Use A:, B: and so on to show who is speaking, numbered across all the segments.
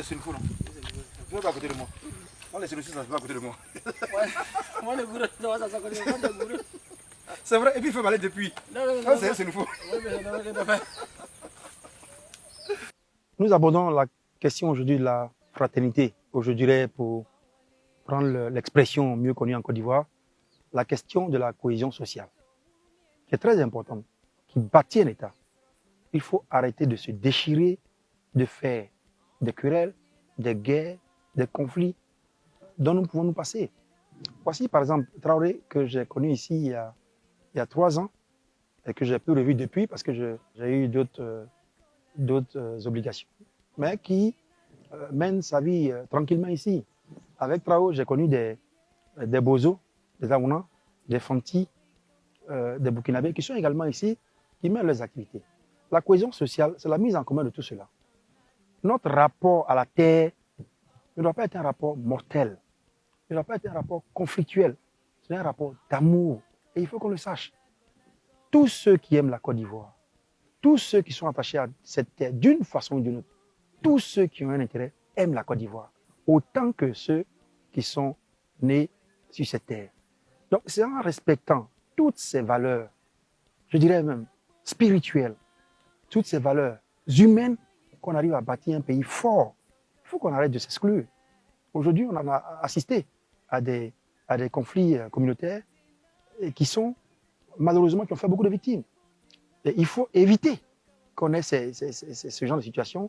A: C'est une foule. Tu vas pas à côté de moi. On laisse le ça va à côté de moi. C'est vrai, et puis il fait mal depuis. Non, c'est une foule. Nous abordons la question aujourd'hui de la fraternité. Aujourd'hui, pour prendre l'expression mieux connue en Côte d'Ivoire, la question de la cohésion sociale, qui est très importante, qui bâtit un État. Il faut arrêter de se déchirer, de faire des querelles, des guerres, des conflits dont nous pouvons nous passer. Voici par exemple Traoré que j'ai connu ici il y a 3 ans et que j'ai peu revu depuis parce que j'ai eu d'autres obligations, mais qui mène sa vie tranquillement ici. Avec Traoré, j'ai connu des Bozo, des Aouna, des Fanti, des Burkinabés qui sont également ici, qui mènent leurs activités. La cohésion sociale, c'est la mise en commun de tout cela. Notre rapport à la terre ne doit pas être un rapport mortel, ne doit pas être un rapport conflictuel, c'est un rapport d'amour. Et il faut qu'on le sache. Tous ceux qui aiment la Côte d'Ivoire, tous ceux qui sont attachés à cette terre d'une façon ou d'une autre, tous ceux qui ont un intérêt aiment la Côte d'Ivoire, autant que ceux qui sont nés sur cette terre. Donc c'est en respectant toutes ces valeurs, je dirais même spirituelles, toutes ces valeurs humaines, qu'on arrive à bâtir un pays fort. Il faut qu'on arrête de s'exclure. Aujourd'hui, on en a assisté à des conflits communautaires qui sont, malheureusement, qui ont fait beaucoup de victimes. Et il faut éviter qu'on ait ce genre de situation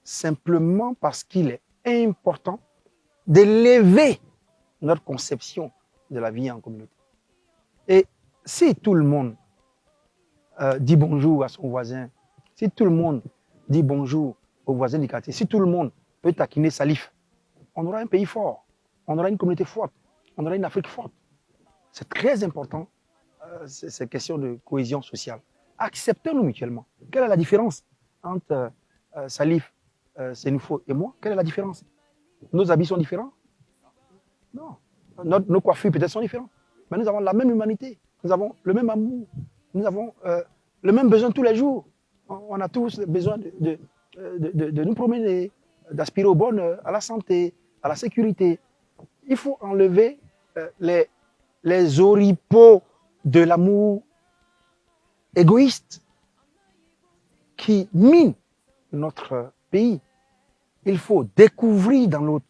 A: simplement parce qu'il est important d'élever notre conception de la vie en communauté. Et si tout le monde dit bonjour à son voisin, si tout le monde dit bonjour aux voisins du quartier, si tout le monde peut taquiner Salif, on aura un pays fort, on aura une communauté forte, on aura une Afrique forte. C'est très important, ces questions de cohésion sociale. Acceptons-nous mutuellement. Quelle est la différence entre Salif, Sénoufo et moi? Quelle est la différence? Nos habits sont différents? Non. Nos coiffures peut-être sont différentes. Mais nous avons la même humanité, nous avons le même amour, nous avons le même besoin tous les jours. On a tous besoin de nous promener, d'aspirer au bonheur, à la santé, à la sécurité. Il faut enlever les oripeaux de l'amour égoïste qui mine notre pays. Il faut découvrir dans l'autre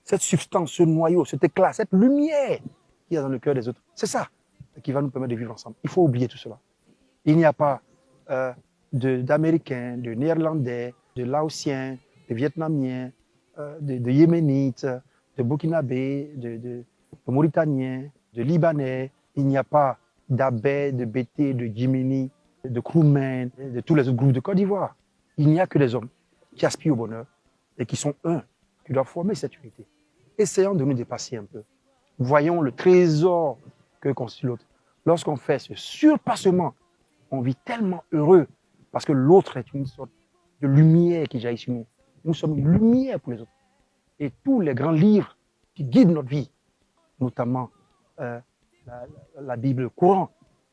A: cette substance, ce noyau, cet éclat, cette lumière qu'il y a dans le cœur des autres. C'est ça qui va nous permettre de vivre ensemble. Il faut oublier tout cela. Il n'y a pas d'Américains, de Néerlandais, de Laotiens, de Vietnamiens, de Yéménites, de Burkinabés, de Mauritaniens, de Libanais. Il n'y a pas d'Abé, de Bété, de Djimini, de Kroumen, de tous les autres groupes de Côte d'Ivoire. Il n'y a que des hommes qui aspirent au bonheur et qui sont un, qui doivent former cette unité. Essayons de nous dépasser un peu. Voyons le trésor que constitue l'autre. Lorsqu'on fait ce surpassement, on vit tellement heureux parce que l'autre est une sorte de lumière qui jaillit sur nous. Nous sommes une lumière pour les autres. Et tous les grands livres qui guident notre vie, notamment la Bible, le Coran,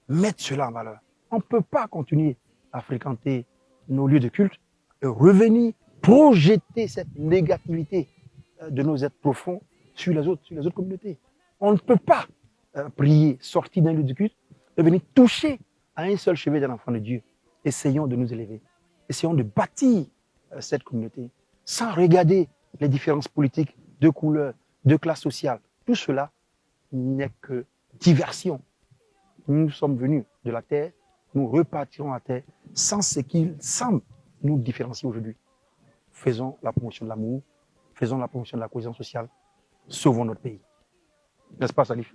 A: mettent cela en valeur. On ne peut pas continuer à fréquenter nos lieux de culte et revenir projeter cette négativité de nos êtres profonds sur les autres communautés. On ne peut pas prier, sortir d'un lieu de culte et venir toucher à un seul chevet d'un enfant de Dieu. Essayons de nous élever. Essayons de bâtir cette communauté sans regarder les différences politiques, de couleur, de classe sociale. Tout cela n'est que diversion. Nous sommes venus de la terre, nous repartirons à la terre sans ce qu'il semble nous différencier aujourd'hui. Faisons la promotion de l'amour, faisons la promotion de la cohésion sociale, sauvons notre pays. N'est-ce pas, Salif?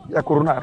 A: Il y a Corona.